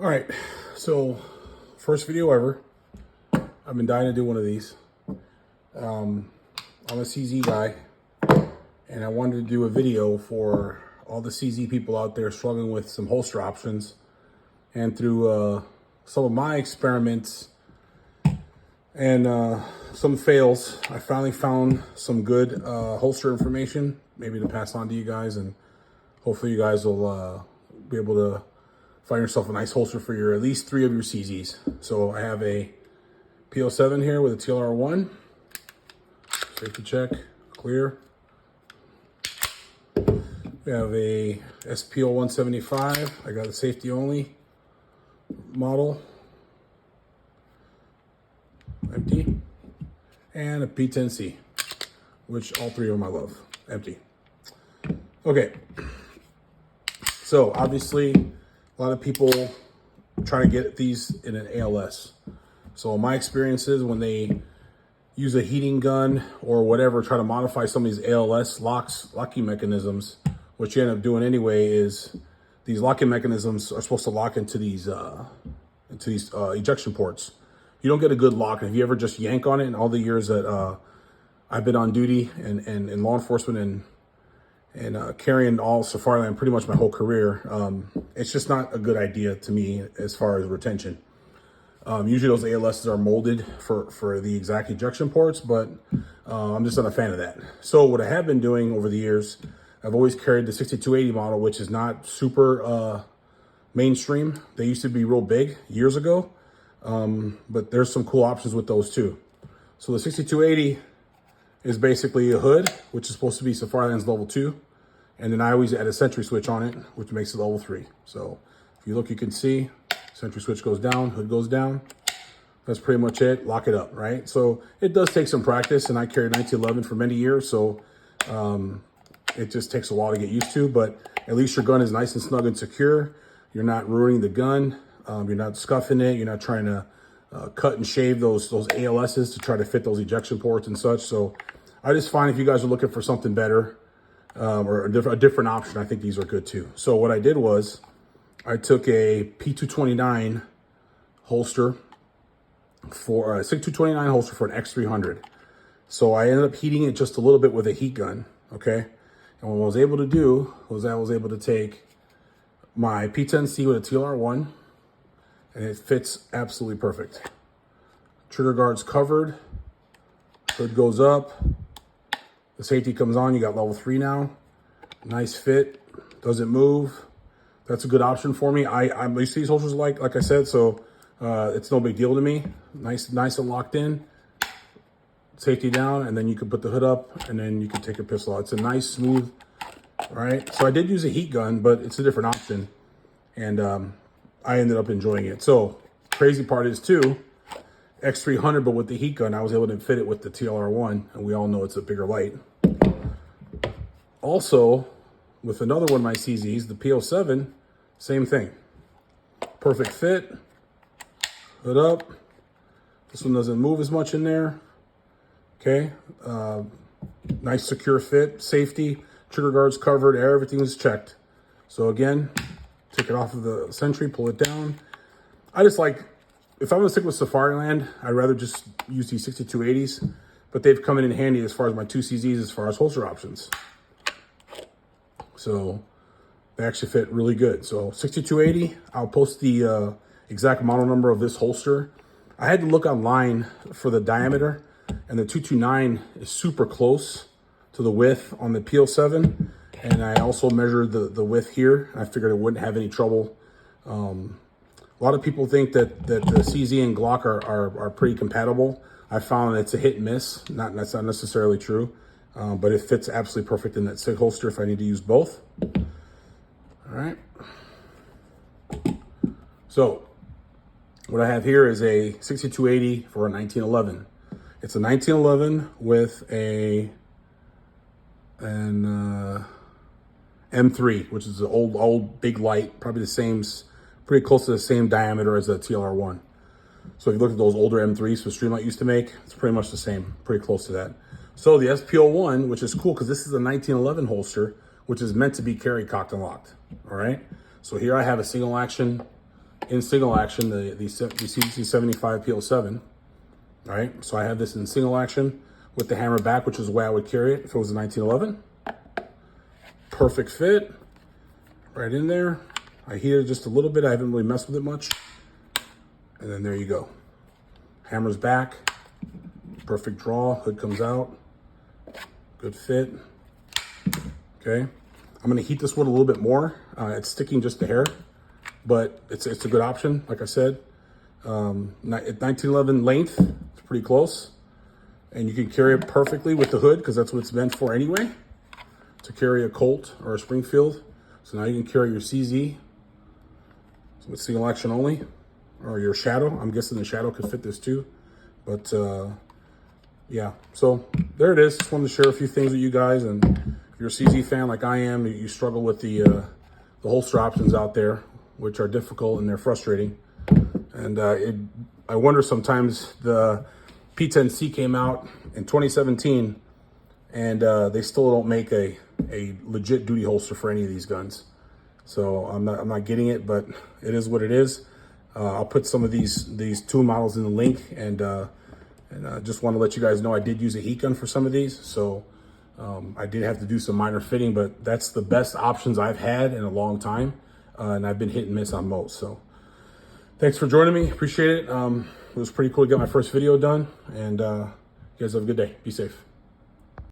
All right, so first video ever. I've been dying to do one of these. I'm a CZ guy, and I wanted to do a video for all the CZ people out there struggling with some holster options. And through some of my experiments and some fails, I finally found some good holster information, maybe to pass on to you guys, and hopefully you guys will be able to find yourself a nice holster for your at least 3 of your CZs. So I have a P07 here with a TLR-1. Safety check, clear. We have a SPO-175. I got a safety only model. Empty. And a P10C, which all 3 of them I love. Empty. Okay. So obviously, a lot of people try to get these in an ALS. So my experience is when they use a heating gun or whatever, try to modify some of these ALS locking mechanisms, what you end up doing anyway is these locking mechanisms are supposed to lock into these ejection ports. You don't get a good lock. And if you ever just yank on it, in all the years that I've been on duty and in law enforcement and carrying all Safariland pretty much my whole career, it's just not a good idea to me as far as retention. Usually those ALSs are molded for the exact ejection ports, but I'm just not a fan of that. So what I have been doing over the years, I've always carried the 6280 model, which is not super mainstream. They used to be real big years ago, but there's some cool options with those too. So the 6280 is basically a hood, which is supposed to be Safariland's level 2. And then I always add a Sentry switch on it, which makes it level 3. So if you look, you can see Sentry switch goes down, hood goes down. That's pretty much it. Lock it up, right? So it does take some practice, and I carried 1911 for many years, so it just takes a while to get used to, but at least your gun is nice and snug and secure. You're not ruining the gun. You're not scuffing it. You're not trying to cut and shave those ALSs to try to fit those ejection ports and such. So I just find if you guys are looking for something better or a different option, I think these are good too. So what I did was I took a P229 holster for a 6229 holster for an X300. So I ended up heating it just a little bit with a heat gun, okay? And what I was able to do was I was able to take my P10C with a TLR-1, and it fits absolutely perfect. Trigger guard's covered, hood goes up, the safety comes on, you got level 3 now. Nice fit, doesn't move. That's a good option for me. I'm used to these holsters like I said, so it's no big deal to me. Nice and locked in. Safety down, and then you can put the hood up, and then you can take your pistol out. It's a nice, smooth, right? So I did use a heat gun, but it's a different option, and I ended up enjoying it. So crazy part is too, X300, but with the heat gun, I was able to fit it with the TLR-1, and we all know it's a bigger light. Also, with another one of my CZs, the P07, same thing. Perfect fit, hood up. This one doesn't move as much in there. Okay, nice secure fit, safety, trigger guards covered, everything was checked. So again, take it off of the Sentry, pull it down. I just like, if I'm gonna stick with Safariland, I'd rather just use these 6280s, but they've come in handy as far as my 2 CZs as far as holster options. So they actually fit really good. So 6280, I'll post the exact model number of this holster. I had to look online for the diameter, and the 229 is super close to the width on the P07. And I also measured the width here. I figured it wouldn't have any trouble. A lot of people think that the CZ and Glock are pretty compatible. I found it's a hit and miss. That's not necessarily true, but it fits absolutely perfect in that SIG holster if I need to use both. All right. So what I have here is a 6280 for a 1911. It's a 1911 with an M3, which is an old big light, probably the same, pretty close to the same diameter as the TLR-1. So if you look at those older M3s for Streamlight used to make, it's pretty much the same, pretty close to that. So the SPO-1, which is cool because this is a 1911 holster, which is meant to be carry cocked and locked, all right? So here I have a single action in single action, the CZ 75 P07. All right, so I have this in single action with the hammer back, which is the way I would carry it if it was a 1911. Perfect fit, right in there. I heated it just a little bit. I haven't really messed with it much. And then there you go. Hammer's back, perfect draw, hood comes out, good fit. Okay, I'm gonna heat this one a little bit more. It's sticking just a hair, but it's a good option, like I said. At 1911 length, it's pretty close. And you can carry it perfectly with the hood because that's what it's meant for anyway, to carry a Colt or a Springfield. So now you can carry your CZ with single action only, or your Shadow. I'm guessing the Shadow could fit this too. But yeah, so there it is. Just wanted to share a few things with you guys. And if you're a CZ fan like I am, you struggle with the holster options out there, which are difficult and they're frustrating. And I wonder sometimes, the P10C came out in 2017 and they still don't make a legit duty holster for any of these guns. So I'm not getting it, but it is what it is. I'll put some of these two models in the link, and I just want to let you guys know I did use a heat gun for some of these. So I did have to do some minor fitting, but that's the best options I've had in a long time. And I've been hit and miss on most. So thanks for joining me. Appreciate it. It was pretty cool to get my first video done. And you guys have a good day. Be safe.